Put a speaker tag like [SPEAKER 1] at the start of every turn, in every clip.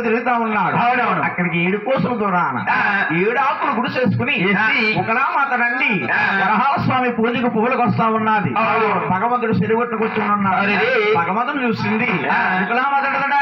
[SPEAKER 1] తిరుగుతా ఉన్నాడు.
[SPEAKER 2] అవునవును.
[SPEAKER 1] అక్కడికి 7 కోసుల దూరాన 7 ఆకులు గుడిసేసుకుని ఒకలామాతనండి వరహాల స్వామి పూజకు పువ్వులకు వస్తా ఉన్నది. భగవంతుడు చెరుగొట్టు కూర్చుని ఉన్నాడు. భగవంతుడు చూసింది ఒకలామాతడట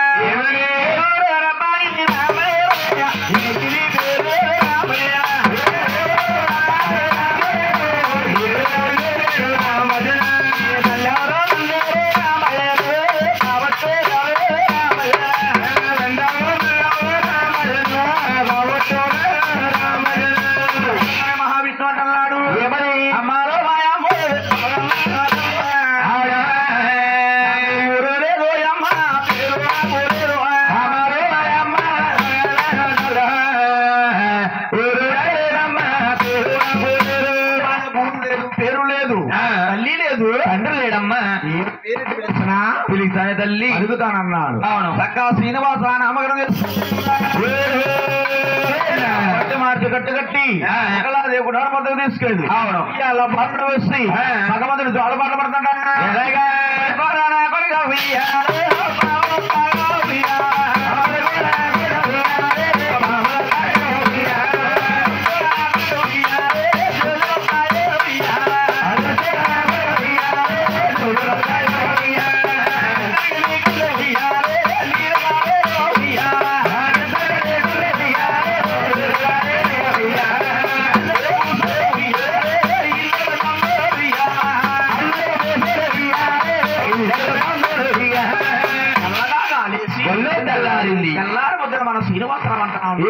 [SPEAKER 1] తల్లి అడుగుతానన్నాడు. చక్కా శ్రీనివాస నామగరం మార్చి కట్టి కళాదేవుడు మొదలు తీసుకెళ్ళి ఇలా పాటలు వేసి భగవంతుడు జోల పాటలు పడుతున్నాడు.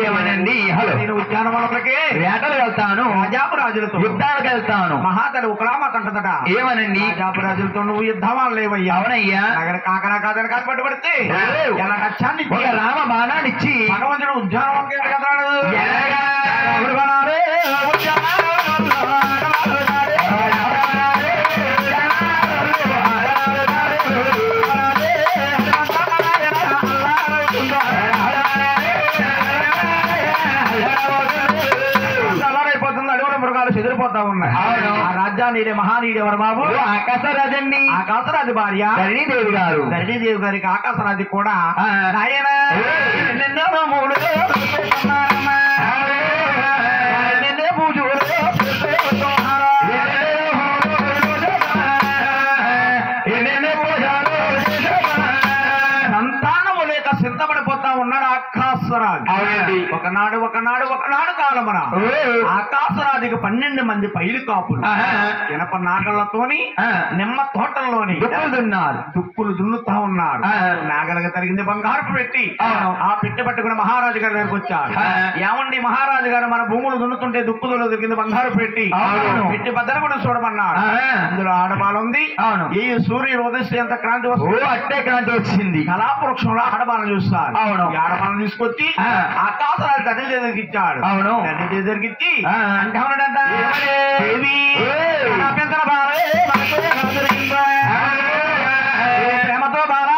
[SPEAKER 1] ఏమనండి నేను ఉద్యానవనములకి వేటలు వెళ్తాను, రాజాపురాజులతో యుద్ధాలకు వెళ్తాను. మహాతడు ఒకలామాతంటదట ఏమనండి రాజాపురాజులతో నువ్వు యుద్ధం లేవయ్యా. అవునయ్యా కాకరా కాదని కాదు పట్టుబడితే ఎలా నచ్చాన్ని రామ బాణాన్నిచ్చి భగవంతుడు ఉద్యానవనకి కదరాడు. చెదిరిపోతా ఉన్నాయి. ఆ రాజ్యాన్ని మహానీయుడు ఎవరు బాబు? ఆకాశరాజండి. ఆకాశరాజు భార్య ధరణీదేవి గారు. ధరణీదేవి గారికి ఆకాశరాజు కూడా ఆయన సంతానము లేక సిద్ధపడిపోతా ఉన్నాడు ఆకాశరాజు. ఒకనాడు కాలమున ఆకాశరాజుకి 12 మంది పైలు కాపులు ఇనప నాగళ్లతోని నిమ్మ తోటల్లోని దుక్కులు దున్నుతా ఉన్నారు. నాగలకి తరిగింది బంగారు పెట్టి ఆ పెట్టి పట్టుకుని మహారాజు గారి దగ్గరకు వచ్చారు. ఏమండి మహారాజు గారు మన భూములు దున్నుతుంటే దుక్కులు దొరికింది బంగారు పెట్టి పెట్టి భద్ర కూడా చూడమన్నాడు. అందులో ఆడబాలు ఉంది. ఈ సూర్యుడు ఉదయం క్రాంతి వస్తుంది, అట్టే క్రాంతి వచ్చింది. కళాపురుషంలో ఆడబాలను చూస్తారు. ఈ ఆడబాలను తీసుకొచ్చి ఆకాశరాజు తండ్రి దగ్గరికి ఇచ్చాడు. తండ్రి దగ్గరికి ఇచ్చి అంటే ఉన్నాడంట ప్రేమతో బాగా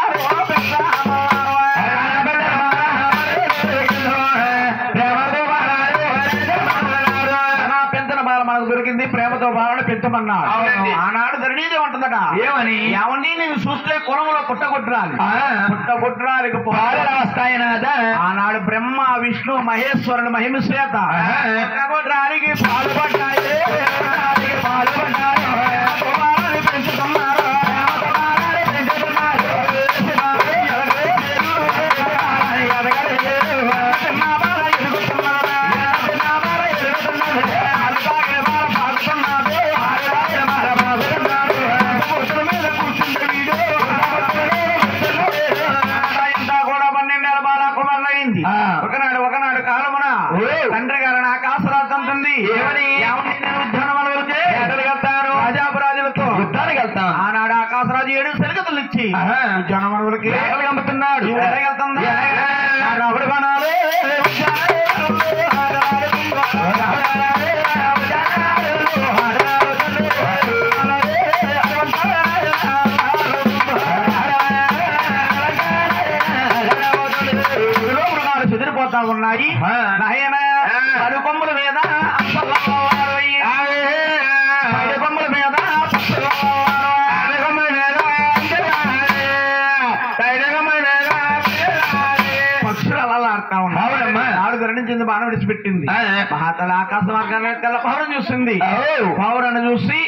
[SPEAKER 1] దొరికింది. ప్రేమతో బాగా పెంచమన్నాడు. ఆనాడు ధరణీదేవి ఉంటుందట ఏమని ఏమండి నేను చూస్తే కులంలో పుట్టగొట్టరాలి పుట్టగొట్టరాలికి వస్తాయనదా. ఆనాడు బ్రహ్మ విష్ణు మహేశ్వరుని మహిమ చేత పుట్టగొట్టరాలికి పాల్పడ్డాయి పెంచుతున్నారు. ఒకనాడు కాలమున తండ్రి గారిని ఆకాశరాజు అంటుంది ఏమని నేను ఉద్యానవనం వెళ్తే వెళ్తాను, రాజాపురాజులతో యుద్ధానికి వెళ్తాను. ఆనాడు ఆకాశరాజు 7 సెలకతులు ఇచ్చి ఉద్యానవనములకి అమ్ముతున్నాడు. వెళ్తుంది రాముడు బాణాలు చెదిరిపోతా ఉన్నాయి. నాయన కొమ్ముల మీద కొమ్ముల మీద పక్షులు అలా మాట్లాడుతా ఉన్నాడు. నాలుగు రణించింది, బాణం విడిచిపెట్టింది. మహాతల ఆకాశ మార్గాల పౌరం చూస్తుంది. పౌరను చూసి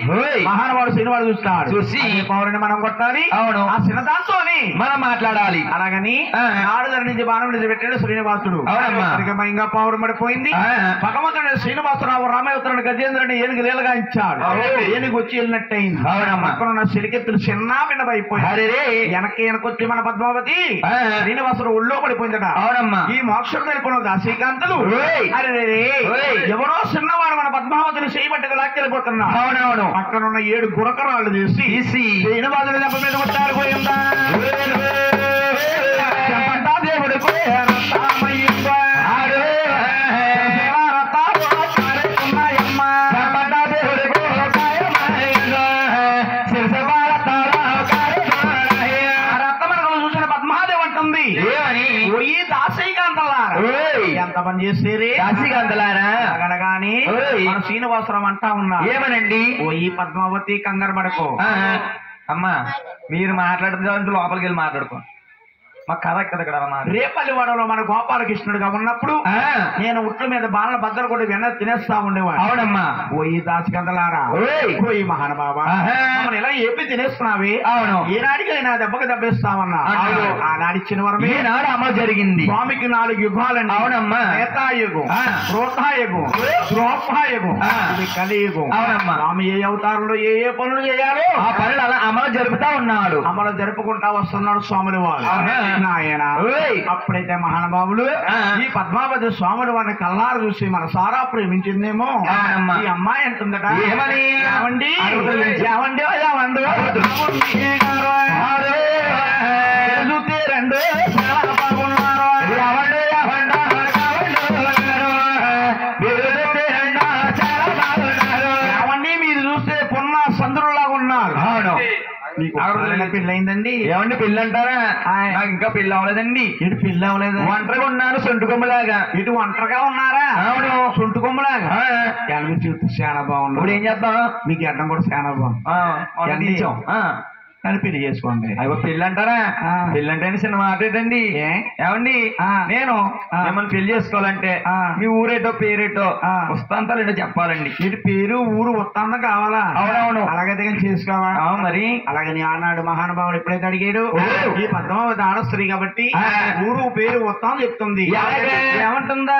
[SPEAKER 1] మహానుభావుడు సినిమాడు చూస్తాడు. చూసి పౌరుని మనం కొట్టాలి. అవును, ఆ సినదాంతో మనం మాట్లాడాలి. అలాగని నాలుగు రణించి బాణం విడిచిపెట్టాడు శ్రీనివాసుడు. ఇంకా పౌరం పడిపోయింది. భగవంతుడు శ్రీనివాసరావు రామయోత్తరుడు గజేంద్రుని ఏనుగు లీలగా ఇచ్చాడు. ఏనుగు వచ్చి వెళ్ళినట్టయింది. పక్కనున్న సిరికెత్తులు చిన్న వినబైపోయాడు. వెనక్కి వెనకొచ్చి మన పద్మావతి శ్రీనివాసుడు ఒళ్ళో పడిపోయిందట. అవునమ్మా, ఈ మోక్షం వెళ్ళిపోయిన దాసీకాంతలు అరే ఎవరో చిన్నవాడు మన పద్మావతిని చేయబట్టగా లాక్కెళ్ళిపోతున్నా. అవునవును, పక్కనున్న 7 గురకరాళ్ళు తీసి శ్రీనివాసుని దెబ్బ మీద కొట్టారు. పోయిందా దేవుడు ఎంత పని చేసేది దాసీకాంతలారా అనగానే మన శ్రీనివాసరావు అంటా ఉన్నా ఏమనండి, ఓ ఈ పద్మావతి కంగారు పడకో. అమ్మా మీరు మాట్లాడుతున్న లోపలికి వెళ్ళి మాట్లాడుకో. మా కథ ఇక్కడ రేపల్లివాడలో మన గోపాలకృష్ణుడిగా ఉన్నప్పుడు నేను ఉట్ల మీద బాలన బద్దలు కూడా వెన్న తినేస్తా ఉండేవాడు. అవునమ్మా, ఓయి దాసికందలారా, ఓయి మహానుభావా, ఇలా ఏపీ తినేస్తున్నావి. అవును, ఏనాడికి నా దెబ్బకి దెబ్బేస్తామన్నా. ఆనాడిచ్చిన వరం ఈనాడు అమలు జరిగింది. స్వామికి 4 యుగాలండి. అవునమ్మా, త్రేతాయుగం, త్రోతాయుగం, ద్రోపాయుగం, కలియుగం. అవునమ్మా, స్వామి ఏ అవతారంలో ఏ ఏ పనులు చేయాలో ఆ పనులు అలా అమలు జరుపుతా ఉన్నాడు. అమలు జరుపుకుంటా వస్తున్నాడు స్వాములు వారు. నాయన అప్పుడైతే మహానుభావులు ఈ పద్మావతి స్వాముడు వారిని కల్లారు చూసి మన సారా ప్రేమించిందేమో. ఈ అమ్మాయి అంటుందట, ఏమని ఏమండి ఏమండి ఏమండు రెండు చాలా బాగున్నారు. ఏమండి ఏమండి మీరు చూస్తే పున్న చంద్రులాగా ఉన్నారు. అవును, పెళ్ళయిందండి. ఏమండి పెళ్ళి అంటారా? నాకు ఇంకా పెళ్ళి అవ్వలేదండి. ఇటు పెళ్ళి అవ్వలేదు, ఒంటరిగా ఉన్నాను సొంటుకొమ్మలాగా. ఇటు ఒంటరిగా ఉన్నారా? అవును, సొంటుకొమ్మలాగా. మీరు చూస్తే చాలా బాగుంది. ఇప్పుడు ఏం చేద్దాం, మీకు అడ్డం కూడా చాలా బాగుంది. కానీ పెళ్లి చేసుకోండి. అయ్యో పెళ్ళి అంటారా? పెళ్ళి అంటే చిన్న మాట ఏంటండి. ఏమండి నేను మిమ్మల్ని పెళ్లి చేసుకోవాలంటే మీ ఊరేటో పేరేటో వస్తాంతాలేటో చెప్పాలండి. మీరు పేరు ఊరు వస్తాంతం కావాలా? అవునవును, అలాగైతే చేసుకోవా? మరి అలాగని ఆనాడు మహానుభావుడు ఎప్పుడైతే అడిగాడు, ఈ పద్మావతి ఆడస్త్రీ కాబట్టి ఊరు పేరు వస్తాం చెప్తుంది. ఏమంటుందా?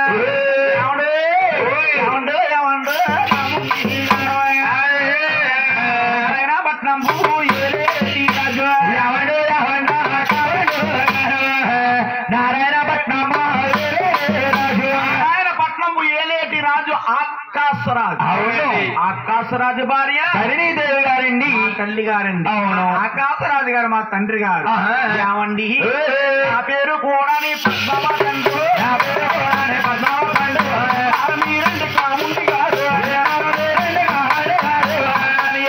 [SPEAKER 1] పట్నం నారాయణపట్నము ఏలేటి రాజు ఆకాశరాజు. ఆకాశరాజు భార్య హరిణీదేవి గారండి, తల్లి గారండి. అవును, ఆకాశరాజు గారు మా తండ్రి గారు. ఏమండి నా పేరు కూడా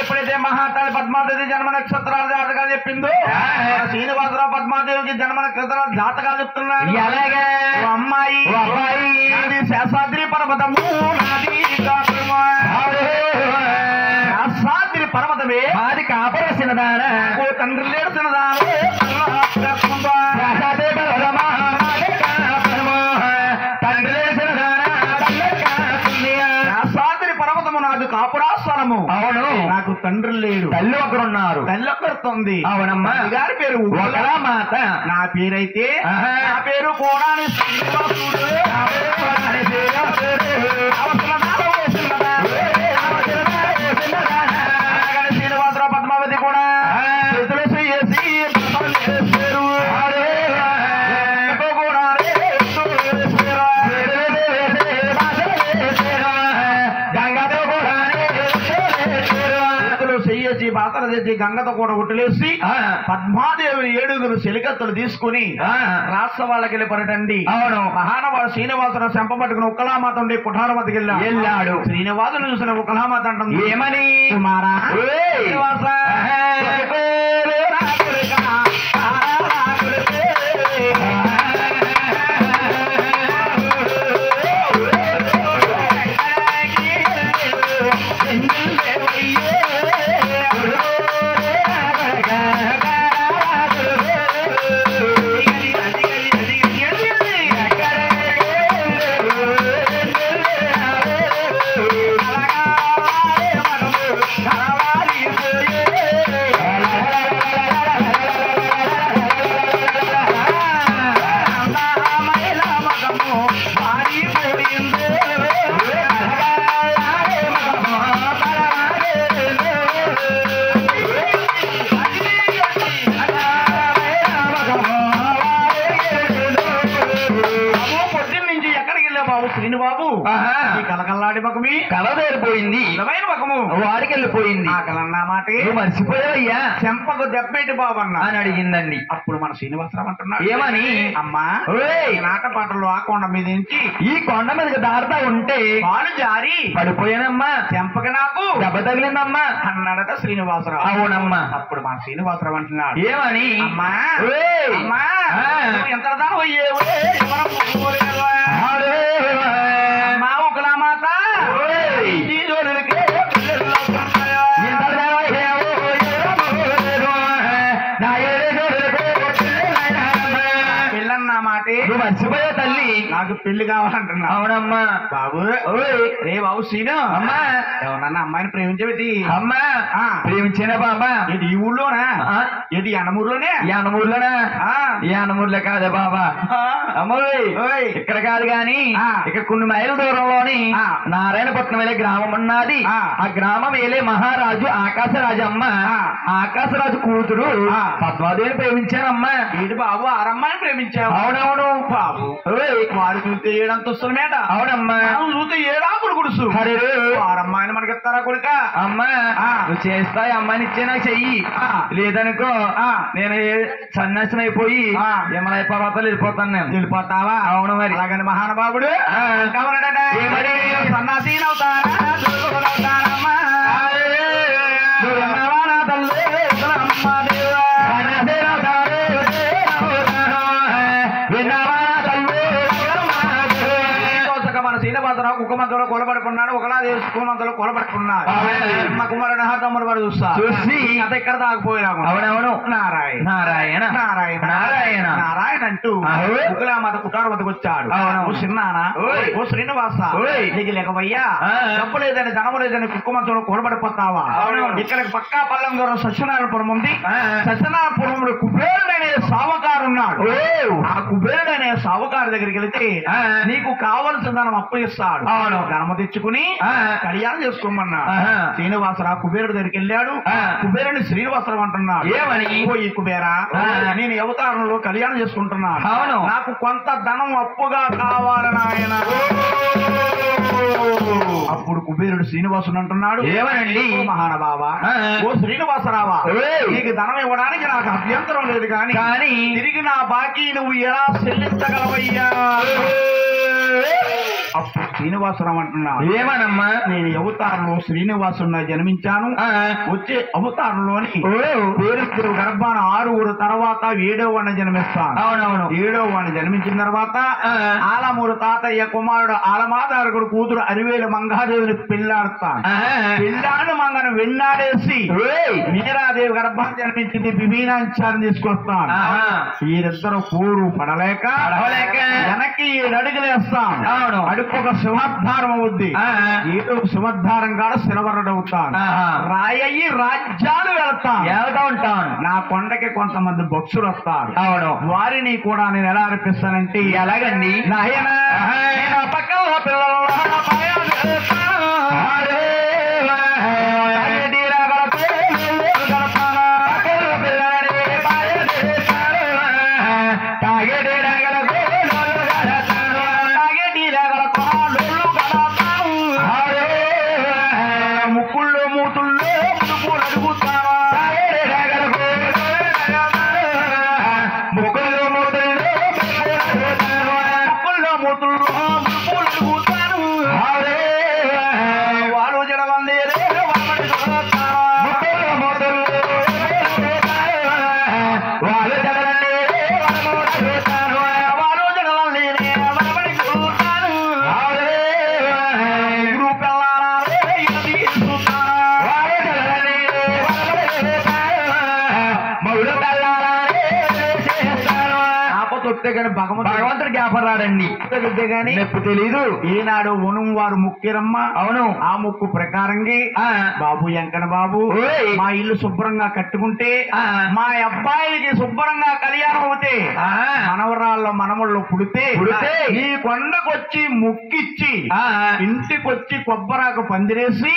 [SPEAKER 1] ఎప్పుడైతే మహాతల్లి పద్మాదేవి జన్మ నక్షత్రాల జాతకాలు చెప్పిందో, శ్రీనివాసరావు పద్మాదేవికి జన్మ నక్షత్రాల జాతకాలు చెప్తున్నాడు. అలాగే అమ్మాయి శేషాద్రి పర్వతము శేషాద్రి పర్వతమే అది కాపరసినదాన తండ్రి లేడు సినదాన నాది కాపురాస్థలము. అవును, నాకు తండ్రి లేడు, తల్లి ఒకరున్నారు. తల్లి ఒకరుతుంది. అవునమ్మా, గారి పేరు ఒకలా మాత. నా పేరైతే నా పేరు కూడా శ్రీనివాసరావు పద్మావతి కూడా బాతలు తెచ్చి గంగతో కూడా ఉట్టులేసి పద్మాదేవి 7 చెలికత్తులు తీసుకుని రాష్ట్ర వాళ్ళకి వెళ్ళి పడటండి. అవును, మహానవాడు శ్రీనివాసరావు చెంపబట్టుకుని ఉక్కలామాత ఉండి కుఠారమతికి వెళ్ళాడు. శ్రీనివాసుని చూసిన ఉక్కలామాత అంటుంది, ఏమని కుమారా శ్రీనివాస బాబు ఈ కలకల్లాడి ముఖమి
[SPEAKER 2] కలదేరిపోయింది,
[SPEAKER 1] నిజమైన ముఖము
[SPEAKER 2] వాడికి వెళ్ళిపోయింది.
[SPEAKER 1] ఆకలన్నా మాటే
[SPEAKER 2] మర్చిపోయావయ్యా
[SPEAKER 1] చెంపకు దెబ్బేటి బాబు అన్న
[SPEAKER 2] అని అడిగిందండి.
[SPEAKER 1] అప్పుడు మన శ్రీనివాసరావు అంటున్నాడు
[SPEAKER 2] ఏమని?
[SPEAKER 1] అమ్మా
[SPEAKER 2] ఓయ్,
[SPEAKER 1] నాట పాటలు ఆ కొండ మీద నుంచి
[SPEAKER 2] ఈ కొండ మీదకి దారుతా ఉంటే
[SPEAKER 1] పాలు జారి
[SPEAKER 2] పడిపోయానమ్మా,
[SPEAKER 1] చెంపకి నాకు
[SPEAKER 2] దెబ్బ తగిలిందమ్మా
[SPEAKER 1] అన్నాడట శ్రీనివాసరావు.
[SPEAKER 2] అవునమ్మా.
[SPEAKER 1] అప్పుడు మన శ్రీనివాసరావు అంటున్నాడు
[SPEAKER 2] ఏమని?
[SPEAKER 1] అమ్మా
[SPEAKER 2] ఓయ్,
[SPEAKER 1] అమ్మా నువ్వు ఎంత దాని అమ్మా ఒకలా మాత ఈ జోడులకే పెళ్ళన్నా మాటే
[SPEAKER 2] నువ్వు మర్చిపోయా తల్లి,
[SPEAKER 1] నాకు పెళ్లి కావాలంటున్నా.
[SPEAKER 2] అవునమ్మా.
[SPEAKER 1] బాబు
[SPEAKER 2] ఓయ్,
[SPEAKER 1] రే బాబు శ్రీను
[SPEAKER 2] అమ్మా
[SPEAKER 1] ఎవరన్నా అమ్మాయిని ప్రేమించబెట్టి
[SPEAKER 2] అమ్మా ప్రేమించిన బాబా
[SPEAKER 1] ఇది ఈ ఊళ్ళోనా ఇది అన్నమూరులోనే
[SPEAKER 2] ఈ అనమూరులోనా?
[SPEAKER 1] ఆ.
[SPEAKER 2] ఈ అనమూరులో కాదే బాబా, అమ్మోయ్
[SPEAKER 1] ఓయ్.
[SPEAKER 2] ఇక్కడ కాదు గాని
[SPEAKER 1] ఆ.
[SPEAKER 2] ఇక్కడ కొన్ని మైళ్ళ దూరంలోని
[SPEAKER 1] ఆ.
[SPEAKER 2] నారాయణపట్నం వెళ్ళే గ్రామం ఉన్నది.
[SPEAKER 1] ఆ.
[SPEAKER 2] ఆ గ్రామం వెళ్ళే మహారాజు ఆకాశరాజు అమ్మ,
[SPEAKER 1] ఆ.
[SPEAKER 2] ఆకాశరాజు కూతురు
[SPEAKER 1] ఆ.
[SPEAKER 2] పద్మాదేవిని ప్రేమించానమ్మా.
[SPEAKER 1] వీడి బాబు ఆరమ్మాయిని ప్రేమించావు.
[SPEAKER 2] అవునవును
[SPEAKER 1] బాబు
[SPEAKER 2] ఓయ్,
[SPEAKER 1] వాడు చూస్తే ఏడంతస్తుల మేట,
[SPEAKER 2] అవునమ్మా.
[SPEAKER 1] మనం చూస్తే ఏడాకులు గుడుసు.
[SPEAKER 2] హరే
[SPEAKER 1] ఆరమ్మాయిని మనకి ఇస్తారా కొడుక?
[SPEAKER 2] అమ్మా
[SPEAKER 1] ఆ.
[SPEAKER 2] నువ్వు చేస్తాయి అమ్మాయిని ఇచ్చే నాకు చెయ్యి,
[SPEAKER 1] ఆ.
[SPEAKER 2] లేదనుకో
[SPEAKER 1] ఆ.
[SPEAKER 2] నేను సన్యాసం అయిపోయి
[SPEAKER 1] ఆ.
[SPEAKER 2] ఏమలై పర్వతాలు వెళ్ళిపోతాను నేను.
[SPEAKER 1] వెళ్ళిపోతావా?
[SPEAKER 2] అవును మరి.
[SPEAKER 1] అలాగని మహానుభావుడు
[SPEAKER 2] ఆ.
[SPEAKER 1] కమలడట.
[SPEAKER 2] ఏమని?
[SPEAKER 1] సన్నాసీనవుతారా దుర్గుణవుతారమ్మా.
[SPEAKER 2] నువ్వు విన్నావా నా తల్లి?
[SPEAKER 1] అమ్మా దేవా.
[SPEAKER 2] విన్నావా నా తల్లి?
[SPEAKER 1] మన శ్రీనివాసరావు కుక్కమంతలో కొలబడుకున్నాడు, ఒకలా కుక్కమంతలో కొలబడుకున్నాడు. మా కుమారుడు తమ్ముడు వాడు
[SPEAKER 2] చూసి
[SPEAKER 1] అత ఇక్కడ దాకపోయినాము.
[SPEAKER 2] అవునవును.
[SPEAKER 1] నారాయణ
[SPEAKER 2] నారాయణ
[SPEAKER 1] నారాయణ
[SPEAKER 2] నారాయణ
[SPEAKER 1] నారాయణ అంటూ
[SPEAKER 2] అహో.
[SPEAKER 1] ఉగ్రమాత కుటారు వద్దకు వచ్చాడు.
[SPEAKER 2] అవును.
[SPEAKER 1] ఓ చిన్నానా,
[SPEAKER 2] ఓయ్.
[SPEAKER 1] ఓ శ్రీనివాస,
[SPEAKER 2] ఓయ్.
[SPEAKER 1] నీకు లేకవయ్యా
[SPEAKER 2] ఆ.
[SPEAKER 1] డబ్బు లేదని ధనము లేదని కుక్కమంతలో కొలబడిపోతావా?
[SPEAKER 2] అవును.
[SPEAKER 1] ఇక్కడికి పక్కా పల్లం దూరం సత్యనారాయణపురం ఉంది.
[SPEAKER 2] ఆ.
[SPEAKER 1] సత్యనారాయణపురంలో కుబేరుడు అనే సావుకారు ఉన్నాడు. ఆ కుబేరుడు అనే సావుకారు దగ్గరికి వెళితే
[SPEAKER 2] ఆ.
[SPEAKER 1] నీకు కావలసిన ధనం అప్పు ఇస్తాడు.
[SPEAKER 2] అవును.
[SPEAKER 1] ధనము తెచ్చుకుని
[SPEAKER 2] ఆ.
[SPEAKER 1] కళ్యాణం చేసుకోమన్నా.
[SPEAKER 2] ఆహా.
[SPEAKER 1] శ్రీనివాసరావు కుబేరుడు దగ్గరికి వెళ్ళాడు.
[SPEAKER 2] ఆ.
[SPEAKER 1] కుబేరుని శ్రీనివాసరావు అంటున్నాడు,
[SPEAKER 2] ఏమని?
[SPEAKER 1] ఓ ఈ కుబేరా,
[SPEAKER 2] ఆ.
[SPEAKER 1] నేను అవతారంలో కళ్యాణం చేసుకుంటున్నాను.
[SPEAKER 2] అవును.
[SPEAKER 1] నాకు కొంత ధనం అప్పుగా కావాలని ఆయన. అప్పుడు కుబేరుడు శ్రీనివాసుడు అంటున్నాడు,
[SPEAKER 2] ఏమనండి?
[SPEAKER 1] ఓ మహానుభావ,
[SPEAKER 2] ఆ.
[SPEAKER 1] ఓ శ్రీనివాసరావా,
[SPEAKER 2] ఓయ్.
[SPEAKER 1] నీకు ధనం ఇవ్వడానికి నాకు అభ్యంతరం లేదు కానీ
[SPEAKER 2] కానీ
[SPEAKER 1] తిరిగి నా బాకీ నువ్వు ఎలా చెల్లించగలవయ్యా? అప్పుడు శ్రీనివాసరావు అంటున్నాడు,
[SPEAKER 2] ఏమనమ్మా?
[SPEAKER 1] నేను అవతారంలో శ్రీనివాసుడిగా జన్మించాను. వచ్చే అవతారంలోని పేరు గర్భాన 6 తర్వాత 7వ వాడిని జన్మిస్తాను.
[SPEAKER 2] అవునవును.
[SPEAKER 1] 7వ వాడిని జన్మించిన తర్వాత
[SPEAKER 2] ఆ.
[SPEAKER 1] ఆలమూరు తాతయ్య కుమారుడు ఆలమాతారకుడు కూతురు అరివేలు మంగాదేవిని పెళ్లాడుతాను. పెళ్ళాడు మంగను వెన్నాడేసి మీరాదేవి గర్భాన్ని జన్మించింది బిబీనాచారం తీసుకొస్తాను. వీరిద్దరు కూరు పడలేక వెనక్కి 7 అడుగులేస్తాం.
[SPEAKER 2] అవును.
[SPEAKER 1] అడుపు ఒక శివద్ధారం అవుద్ది. ఏదో శివద్ధారం కాడ శిలవరడవుతాను. రాయయ్యి రాజ్యాలు వెళ్తాను.
[SPEAKER 2] వెళ్తా ఉంటాను.
[SPEAKER 1] నా కొండకి కొంతమంది భక్తులు వస్తారు.
[SPEAKER 2] అవును.
[SPEAKER 1] వారిని కూడా నేను ఎలా అర్పిస్తానంటే
[SPEAKER 2] ఎలాగండి?
[SPEAKER 1] నాయనా, నా పక్కన పిల్లలు ముక్కుల్లో మూతుల్లో ముడుపులు అడుగుతాను. ముక్కుల్లో మూతుల్లో ముడుపులు అడుగుతాను. వారు జడవందే
[SPEAKER 2] భగవంతుడు జ్ఞాపం రాడండి.
[SPEAKER 1] గాని
[SPEAKER 2] నొప్పి తెలీదు.
[SPEAKER 1] ఈనాడు ఉనం వారు ముక్కిరమ్మ.
[SPEAKER 2] అవును.
[SPEAKER 1] ఆ ముక్కు ప్రకారంగా బాబు ఎంకన బాబు మా ఇల్లు శుభ్రంగా కట్టుకుంటే మా అబ్బాయిలకి శుభ్రంగా కళ్యాణం అవుతే మనవరాళ్ళ మనముళ్ళు పుడితే ఈ కొండకొచ్చి ముక్కిచ్చి ఇంటికొచ్చి కొబ్బరాకు పందిరేసి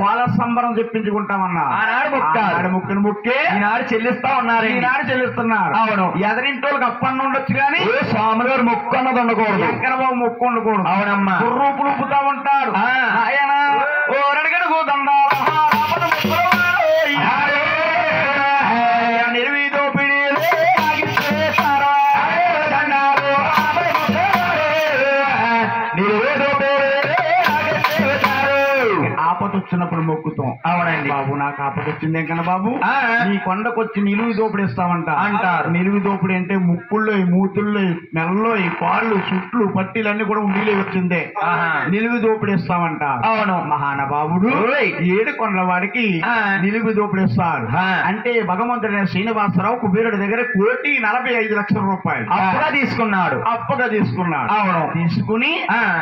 [SPEAKER 1] వాళ్ళ సంబరం చెప్పించుకుంటామన్నా. ఆనాడు ముక్కను ముక్కే
[SPEAKER 2] ఈనాడు చెల్లిస్తా ఉన్నారు.
[SPEAKER 1] ఈనాడు చెల్లిస్తున్నారు.
[SPEAKER 2] అవును.
[SPEAKER 1] ఎదరింటోళ్ళకి అప్పన్నుండ ఉండొచ్చు కానీ
[SPEAKER 2] స్వామి గారు మొక్కు అన్నది ఉండకూడదు.
[SPEAKER 1] శంకరబాబు మొక్కు ఉండకూడదు.
[SPEAKER 2] అవునమ్మా.
[SPEAKER 1] గుర్రూపులు ఊపుతా ఉంటాడు. ఆయన ఓ రడిగడుగు నిర్వీదో పిడిలో ఆపదొచ్చినప్పుడు మొక్కుతాం.
[SPEAKER 2] అవునండి.
[SPEAKER 1] బాబు నాకు ఆపదొచ్చింది కన్నా బాబు నీ కొండకొచ్చి నిలువు దోపిడి ఇస్తామంట
[SPEAKER 2] అంటారు.
[SPEAKER 1] నిలువు దోపిడి అంటే ముక్కుల్లో మూతుల్లో మెల్లో పాళ్ళు చుట్లు పట్టీలన్నీ కూడా ఉండిలే వచ్చిందే నిలువు దోపిడి ఇస్తామంట.
[SPEAKER 2] అవును.
[SPEAKER 1] మహానుభావుడు ఏడు కొండల వాడికి నిలువు దోపిడి ఇస్తారు. అంటే భగవంతుడైన శ్రీనివాసరావు కుబేరుడి దగ్గర 1,45,00,000 రూపాయలు
[SPEAKER 2] అప్పుగా తీసుకున్నాడు.
[SPEAKER 1] అవును. తీసుకుని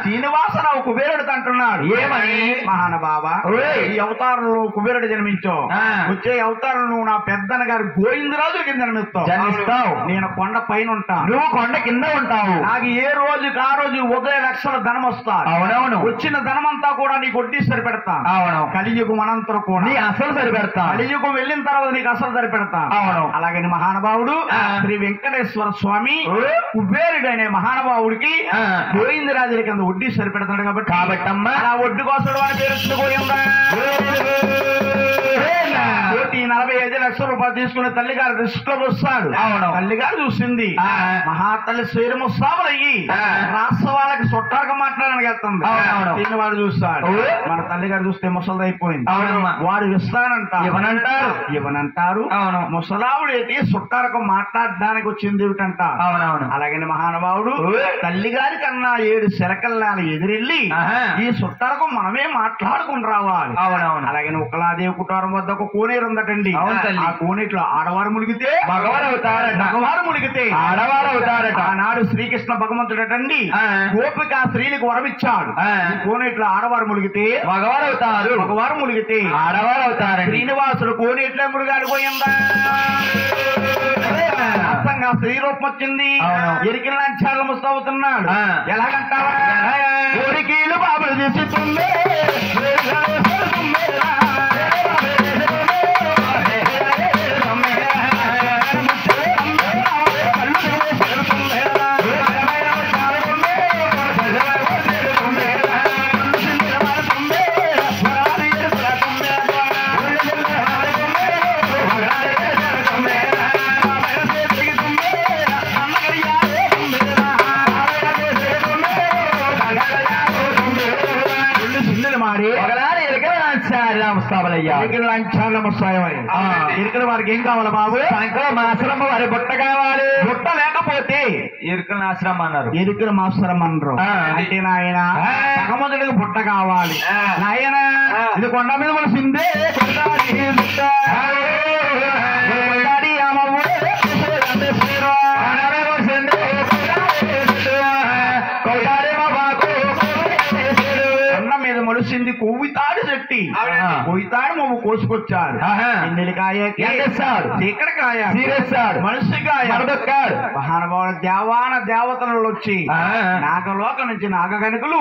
[SPEAKER 1] శ్రీనివాసరావు కుబేరుడు అంటున్నాడు
[SPEAKER 2] ఏమని?
[SPEAKER 1] మహానుభావ ఈ అవతారంలో కుబేరుడు జన్మించావు. వచ్చే అవతారం నువ్వు నా పెద్దన గారు గోవిందరాజు కింద
[SPEAKER 2] జన్మిస్తావు.
[SPEAKER 1] నేను కొండ పైన ఉంటాను,
[SPEAKER 2] నువ్వు కొండ కింద ఉంటావు.
[SPEAKER 1] నాకు ఏ రోజుకి ఆ రోజు ఉదయ లక్షల ధనం వస్తారు.
[SPEAKER 2] అవునవును.
[SPEAKER 1] వచ్చిన ధనమంతా కూడా నీకు వడ్డీ సరిపెడతా.
[SPEAKER 2] అవును.
[SPEAKER 1] కలియుగం అనంతరం కూడా
[SPEAKER 2] నీ అసలు సరిపెడతా.
[SPEAKER 1] కలియుగం వెళ్ళిన తర్వాత నీకు అసలు సరిపెడతా.
[SPEAKER 2] అవును.
[SPEAKER 1] అలాగని మహానుభావుడు శ్రీ వెంకటేశ్వర స్వామి కుబేరుడు అనే మహానుభావుడికి గోవిందరాజుల కింద వడ్డీ సరిపెడతాడు. కాబట్టి
[SPEAKER 2] అమ్మా
[SPEAKER 1] ఆ వడ్డీ కోసం అని పేరు 1,45,00,000 రూపాయలు తీసుకుని తల్లిగారు దృష్టిలో వస్తాడు. తల్లిగారు చూసింది మహాతల్లి శ్రీరముస్తామయ్యి రాష్ట్ర వాళ్ళకి చుట్టాక మాట్లాడడానికి వెళ్తుంది. వాడు చూస్తాడు. మన తల్లిగారు చూస్తే ముసలిది అయిపోయింది. వాడు ఇస్తానంట ఇవ్వనంటారు. ముసలావుడు ఏంటి చుట్టాలకు మాట్లాడడానికి వచ్చింది ఏమిటంట. అలాగని మహానుభావుడు తల్లిగారి కన్నా 7 శరకల్లాలు ఎదురెళ్ళి ఈ చుట్టాలకు మనమే మాట్లాడుకుని రావాలి. అలాగే ఒకలాదేవి కుటారం వద్ద ఒక కోనేరు ఉందటండి. ఆ కోనేట్లో ఆడవారు మునిగితే
[SPEAKER 2] మగవారు అవుతారట,
[SPEAKER 1] మగవారు మునిగితే
[SPEAKER 2] ఆడవారు అవుతారట.
[SPEAKER 1] ఆనాడు శ్రీకృష్ణ భగవంతుడటండి గోపిక స్త్రీలకు వరమిచ్చాడు. కోనేట్లో ఆడవారు మునిగితే
[SPEAKER 2] మగవారు అవుతారు,
[SPEAKER 1] మగవారు మునిగితే
[SPEAKER 2] ఆడవారు అవుతారు.
[SPEAKER 1] శ్రీనివాసుడు కోనేట్లో మునిగాడు పోయిందా అర్థంగా స్త్రీ రూపం వచ్చింది. ఎరికిన లంచాలు ముస్తావుతున్నాడు. ఎలాగంటావా కోరికీలు బాబులు తీసుకుంది ఇరుకల వారికి ఏం కావాలి బాబు?
[SPEAKER 2] మాసరమ్మ వారి బుట్ట కావాలి.
[SPEAKER 1] బుట్ట లేకపోతే
[SPEAKER 2] ఇరుకల ఆశ్రమం అన్నారు.
[SPEAKER 1] ఎరుకల మాసరం అనరు. అంటే నాయన భగవంతుడికి బుట్ట కావాలి. నాయన ఇది కొండ మీద మనిసిందే మీద మొలిసింది కొవ్వితాడు చెట్టి. కొవ్వితాడు మొమ్మ కోసుకొచ్చారు. ఎన్నెలికాయ చీకటికాయ మనిషికాయ మహానుభావుడు దేవతలు వచ్చి నాగలోకం నుంచి నాగగణకులు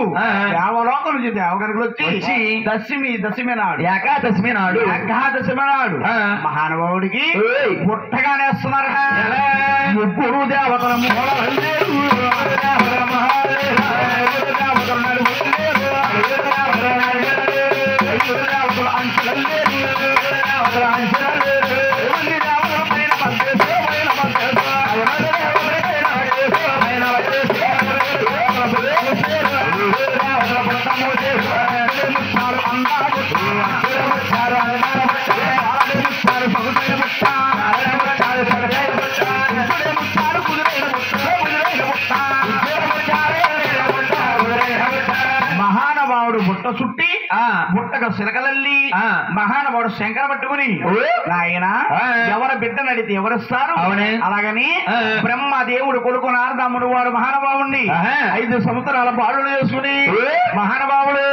[SPEAKER 1] దేవలోకం నుంచి దేవగణకులు వచ్చి దశమి నాడు మహానుభావుడికి పుట్టగానేస్తున్నారు. ముగ్గురు దేవతల మహానుభావుడు బుట్ట చుట్టి బుట్టకు సిలకలల్లి మహానుభావుడు శంకర పట్టుకుని ఆయన ఎవరి బిడ్డను అడిగితే ఎవరిస్తారు? అలాగని బ్రహ్మదేవుడు కొడుకు నారదమ్ముడు వారు మహానుభావుణ్ణి 5 సంవత్సరాల బాలుడు చేసుకుని మహానుభావుడు